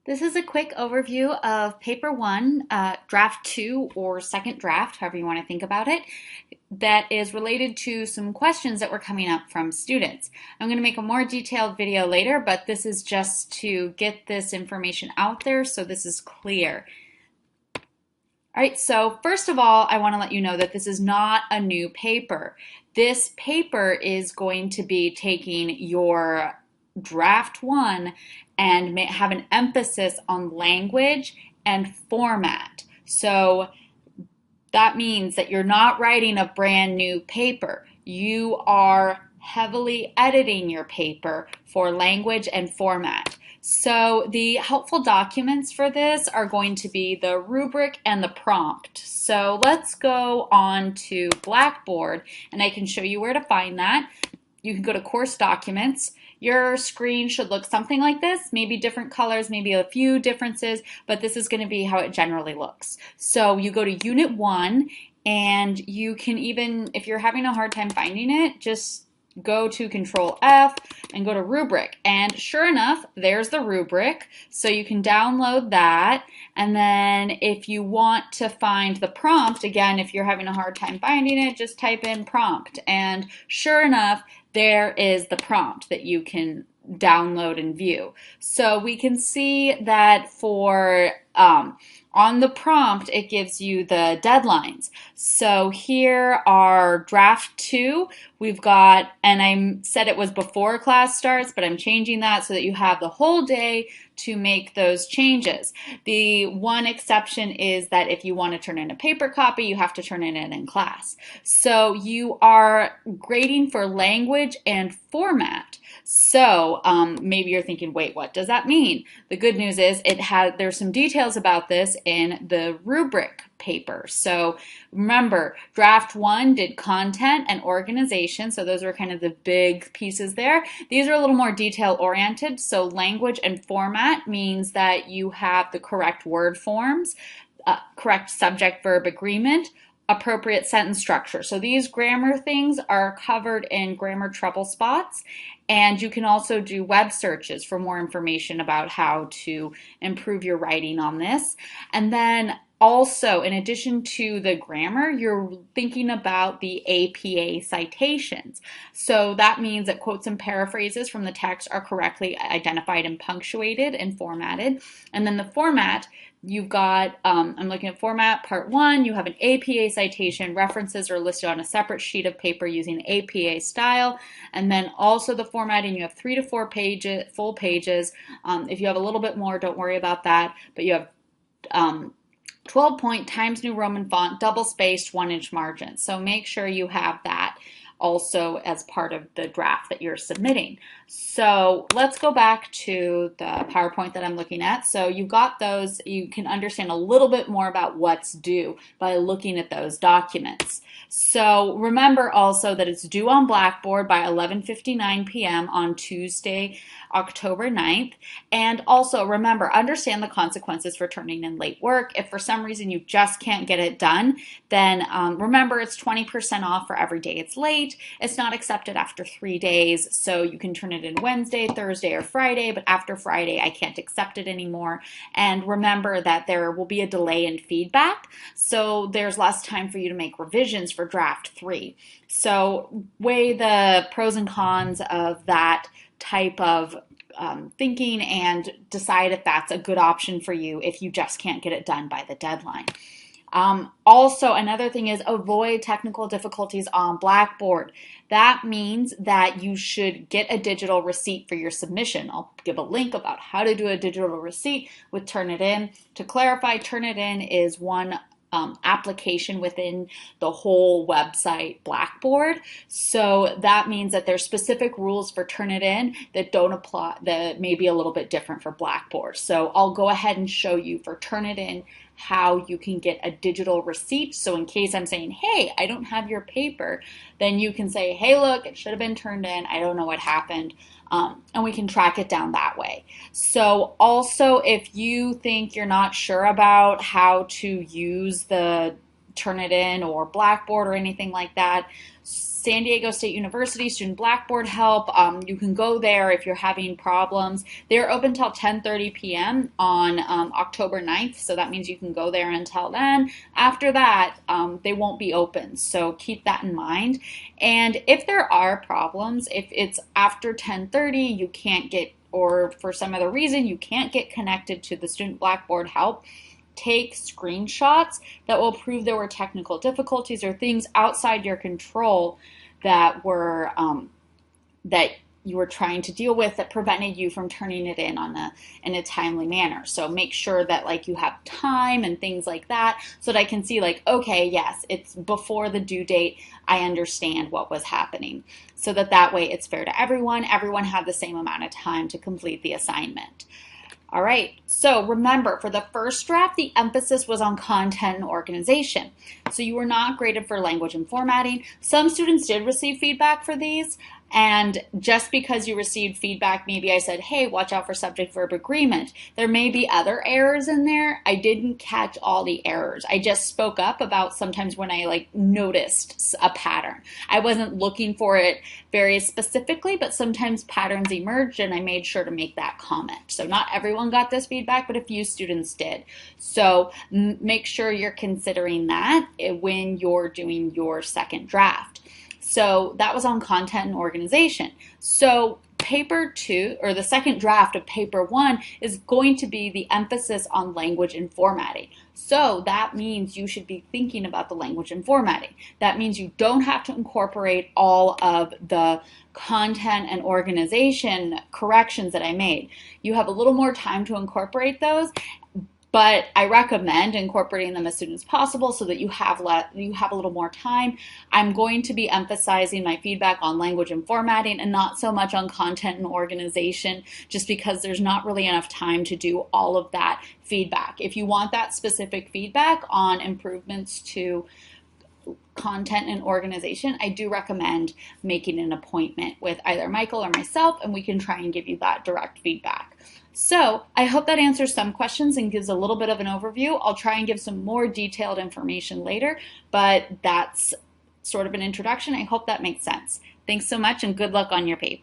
This is a quick overview of paper one, draft two, or second draft, however you want to think about it, that is related to some questions that were coming up from students. I'm going to make a more detailed video later, but this is just to get this information out there so this is clear. All right, so first of all, I want to let you know that this is not a new paper. This paper is going to be taking your draft one and have an emphasis on language and format. So that means that you're not writing a brand new paper. You are heavily editing your paper for language and format. So the helpful documents for this are going to be the rubric and the prompt. So let's go on to Blackboard and I can show you where to find that. You can go to course documents. Your screen should look something like this, maybe different colors, maybe a few differences, but this is going to be how it generally looks. So you go to Unit 1 and you can even, if you're having a hard time finding it, just go to Control F and go to rubric, and sure enough, there's the rubric, so you can download that. And then if you want to find the prompt, again, if you're having a hard time finding it, just type in prompt, and sure enough, there is the prompt that you can download and view. So we can see that for on the prompt, it gives you the deadlines. So here are draft 2. We've got, and I said it was before class starts, but I'm changing that so that you have the whole day to make those changes. The one exception is that if you want to turn in a paper copy, you have to turn it in class. So you are grading for language and format. So maybe you're thinking, wait, what does that mean? The good news is there's some details about this in the rubric paper. So remember, draft 1 did content and organization, so those were kind of the big pieces there. These are a little more detail oriented, so language and format means that you have the correct word forms, correct subject-verb agreement, appropriate sentence structure. So these grammar things are covered in Grammar Trouble Spots, and you can also do web searches for more information about how to improve your writing on this. And then also, in addition to the grammar, you're thinking about the APA citations. So that means that quotes and paraphrases from the text are correctly identified and punctuated and formatted. And then the format, you've got, I'm looking at format, part 1, you have an APA citation. References are listed on a separate sheet of paper using APA style. And then also the formatting, you have 3 to 4 pages, full pages. If you have a little bit more, don't worry about that. But you have 12-point Times New Roman font, double-spaced, 1-inch margins. So make sure you have that also as part of the draft that you're submitting. So let's go back to the PowerPoint that I'm looking at. So you've got those. You can understand a little bit more about what's due by looking at those documents. So remember also that it's due on Blackboard by 11:59 p.m. on Tuesday, October 9th. And also remember, understand the consequences for turning in late work. If for some reason you just can't get it done, then remember it's 20% off for every day it's late. It's not accepted after 3 days, so you can turn it in Wednesday, Thursday, or Friday, but after Friday I can't accept it anymore. And remember that there will be a delay in feedback, so there's less time for you to make revisions for draft 3. So weigh the pros and cons of that type of thinking and decide if that's a good option for you if you just can't get it done by the deadline. Also, another thing is avoid technical difficulties on Blackboard. That means that you should get a digital receipt for your submission. I'll give a link about how to do a digital receipt with Turnitin. To clarify, Turnitin is one application within the whole website Blackboard. So that means that there's specific rules for Turnitin that don't apply, that may be a little bit different for Blackboard. So I'll go ahead and show you for Turnitin how you can get a digital receipt. So in case I'm saying, hey, I don't have your paper, then you can say, hey, look, it should have been turned in. I don't know what happened. And we can track it down that way. So also, if you think you're not sure about how to use the Turnitin or Blackboard or anything like that, San Diego State University Student Blackboard Help. You can go there if you're having problems. They're open till 10:30 p.m. on October 9th, so that means you can go there until then. After that, they won't be open, so keep that in mind. And if there are problems, if it's after 10:30, you can't get, or for some other reason you can't get connected to the Student Blackboard Help, take screenshots that will prove there were technical difficulties or things outside your control that were that you were trying to deal with that prevented you from turning it in in a timely manner. So make sure that like you have time and things like that so that I can see like, okay, yes, it's before the due date. I understand what was happening, so that way it's fair to everyone. Everyone had the same amount of time to complete the assignment. All right, so remember, for the first draft, the emphasis was on content and organization. So you were not graded for language and formatting. Some students did receive feedback for these, and just because you received feedback, maybe I said, hey, watch out for subject-verb agreement. There may be other errors in there. I didn't catch all the errors. I just spoke up about sometimes when I like noticed a pattern. I wasn't looking for it very specifically, but sometimes patterns emerged and I made sure to make that comment. So not everyone got this feedback, but a few students did. So make sure you're considering that when you're doing your second draft. So that was on content and organization. So paper 2, or the second draft of paper 1, is going to be the emphasis on language and formatting. So that means you should be thinking about the language and formatting. That means you don't have to incorporate all of the content and organization corrections that I made. You have a little more time to incorporate those, but I recommend incorporating them as soon as possible so that you have a little more time. I'm going to be emphasizing my feedback on language and formatting and not so much on content and organization, just because there's not really enough time to do all of that feedback. If you want that specific feedback on improvements to content and organization, I do recommend making an appointment with either Michael or myself, and we can try and give you that direct feedback. So I hope that answers some questions and gives a little bit of an overview. I'll try and give some more detailed information later, but that's sort of an introduction. I hope that makes sense. Thanks so much and good luck on your paper.